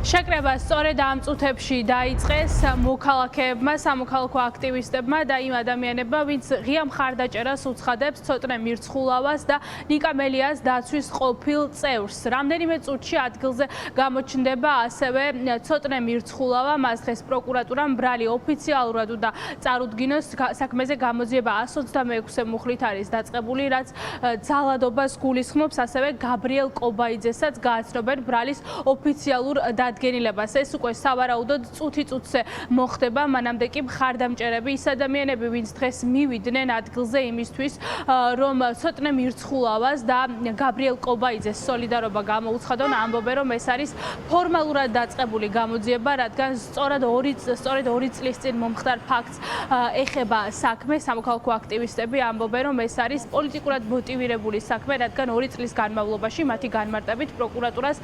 შეკრება სწორედ ამ წუთებში დაიწყეს მოქალაქეებმა, სამოქალაქო აქტივისტებმა და იმ ადამიანებმა, ვინც ღია მხარდაჭერას უცხადებს ცოტნე მირცხულავას და ნიკა მელიას დაცვის ყოფილ წევრს. რამდენიმე წუთში ადგილზე გამოჩნდება ასევე ცოტნე მირცხულავა, მას დღეს პროკურატურამ ბრალი ოფიციალურად უნდა წარუდგინოს. საქმეზე გამოძიება 126 მუხლით არის დაწყებული, რაც ძალადობას გულისხმობს, ასევე გაბრიელ კობაიძესაც გააცნობენ ბრალის ოფიციალურ დადგენილებას. ეს უკვე სავარაუდოდ წუთი-წუთზე მოხდება, მანამდე კი მხარდამჭერები ის ადამიანები, ვინც დღეს მივიდნენ ადგილზე იმისთვის, რომ ცოტნე მირცხულავას და გაბრიელ კობაიძეს სოლიდარობა გამოუცხადონ, ამბობენ, რომ ეს არის ფორმალურად დაწყებული გამოძიება, რადგან სწორედ 2 წლის წინ მომხდარ ფაქტს ეხება საქმე. სამოქალაქო აქტივისტები ამბობენ, რომ ეს არის პოლიტიკურად მოტივირებული საქმე, რადგან 2 წლის განმავლობაში მათი განმარტებით პროკურატურას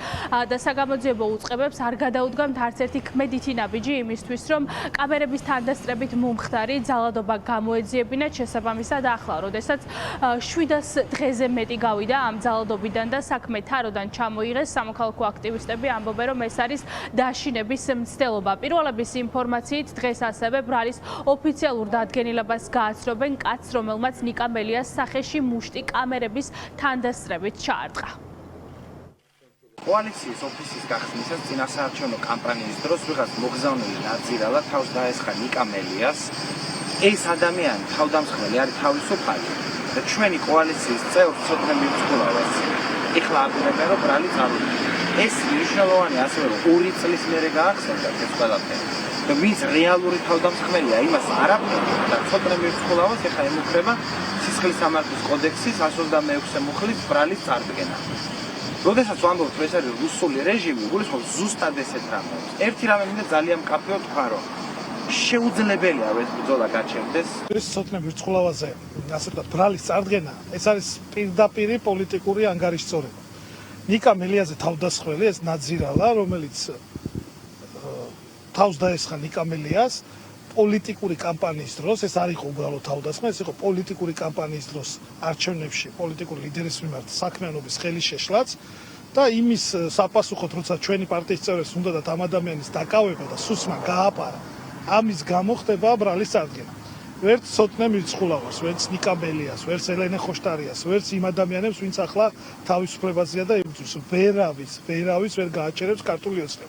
და საგამოძიებო უწყებებს არ გადაუდგამთ არც ერთი ქმედითი ნაბიჯი იმისთვის, რომ კამერების თანდასწრებით მომხდარი ძალადობა გამოეძიებინათ. შესაბამისად, ახლა, როდესაც 700 დღეზე მეტი გავიდა ამ ძალადობიდან და საქმე თაროდან ჩამოიღეს, სამოქალაქო აქტივისტები ამბობენ, რომ ეს არის დაშინების მცდელობა. პირველების ინფორმაციით დღეს ასევე ბრალის ოფიციალურ დადგენილებას გააცნობენ კაცს, რომელმაც ნიკა მელიას სახეში მუშტი კამერების თანდასწრებით ჩაარტყა. კოალიციის ოფისის გახსნისას წინასაარჩევნო კამპანიის დროს ვიღაც მოგზავნილი ნაძირალა თავს დაესხა ნიკა მელიას. ეს ადამიანი თავდამსხმელი არის თავისუფალი და ჩვენი კოალიციის წევრს ცოტნე მირცხულავას ეხლა აპირებენ, რომ ბრალი წარუდგინოს. ეს მნიშვნელოვანი ასევე 2 წლის მერე გაახსენდა ეს ყველაფერი. და ვინც რეალური თავდამსხმელია, იმას არაფერი და ცოტნე მირცხულავას ეხლა ემუქრება სისხლის სამართლის კოდექსის 126 მუხლის ბრალის წარდგენა. როდესაც ვამბობთ, რომ ეს არის რუსული რეჟიმი, გულისხმობს ზუსტად ესეთ რამებს. ერთი რამე მინდა ძალიან მკაფიო თქვა, რომ შეუძლებელია რომ ეს ბრძოლა გაჩერდეს. ეს ცოტნე მირცხულავაზე, ასე ვთქვათ, ბრალის წარდგენა, ეს არის პირდაპირი პოლიტიკური ანგარიშწორება. ნიკა მელიაზე თავდასხმელი ეს ნაძირალა, რომელიც თავს დაესხა ნიკა მელიას პოლიტიკური კამპანიის დროს, ეს არ იყო უბრალოდ თავდასხმა, ეს იყო პოლიტიკური კამპანიის დროს არჩევნებში პოლიტიკური ლიდერის მიმართ საქმიანობის ხელის შეშლაც და იმის საპასუხოდ, როცა ჩვენი პარტიის წევრებს უნდათ ამ ადამიანის დაკავება და სუსმა გააპარა, ამის გამო ხდება ბრალის წარდგენა. ვერც ცოტნე მირცხულავას, ვერც ნიკა მელიას, ვერც ელენე ხოშტარიას, ვერც იმ ადამიანებს, ვინც ახლა თავისუფლებაზეა და იბრძვის, ვერავის ვერ გააჩერებს ქართული ოცნება.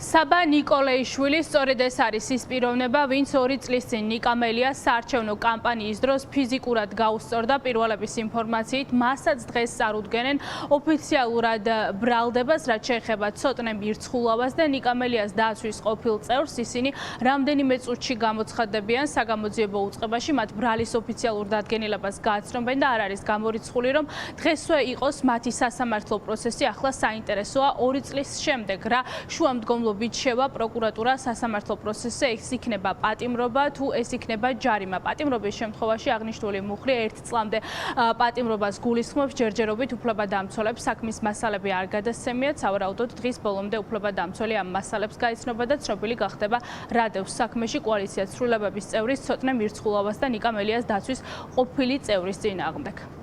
საბა ნიკოლეიშვილი სწორედ ეს არის ის პიროვნება, ვინც 2 წლის წინ ნიკა მელიას საარჩევნო კამპანიის დროს ფიზიკურად გაუსწორდა. პირველების ინფორმაციით, მასაც დღეს წარუდგენენ ოფიციალურად ბრალდებას, რაც შეეხება ცოტნე მირცხულავას და ნიკა მელიას დაცვის ყოფილ წევრს. ისინი რამდენიმე წუთში გამოცხადდებიან საგამოძიებო უწყებაში, მათ ბრალის ოფიციალურ დადგენილებას გააცნობენ და არ არის გამორიცხული, რომ დღესვე იყოს მათი სასამართლო პროცესი. ახლა საინტერესოა 2 წლის შემდეგ რა შუამდგომლობით შევა პროკურატურა სასამართლო პროცესზე, ეს იქნება პატიმრობა თუ ეს იქნება ჯარიმა. პატიმრობის შემთხვევაში აღნიშნული მუხლი 1 წლამდე პატიმრობას გულისხმობს, ჯერჯერობით უფლებადამცველებს საქმის მასალები არ გადასცემიათ. სავარაუდოდ დღის ბოლომდე უფლებადამცველი ამ მასალებს გაიცნობა და ცნობილი გახდება რა დევს საქმეში კოალიციას სრულებების წევრის ცოტნე მირცხულავას და ნიკა მელიას დაცვის ყოფილი წევრის წინააღმდეგ.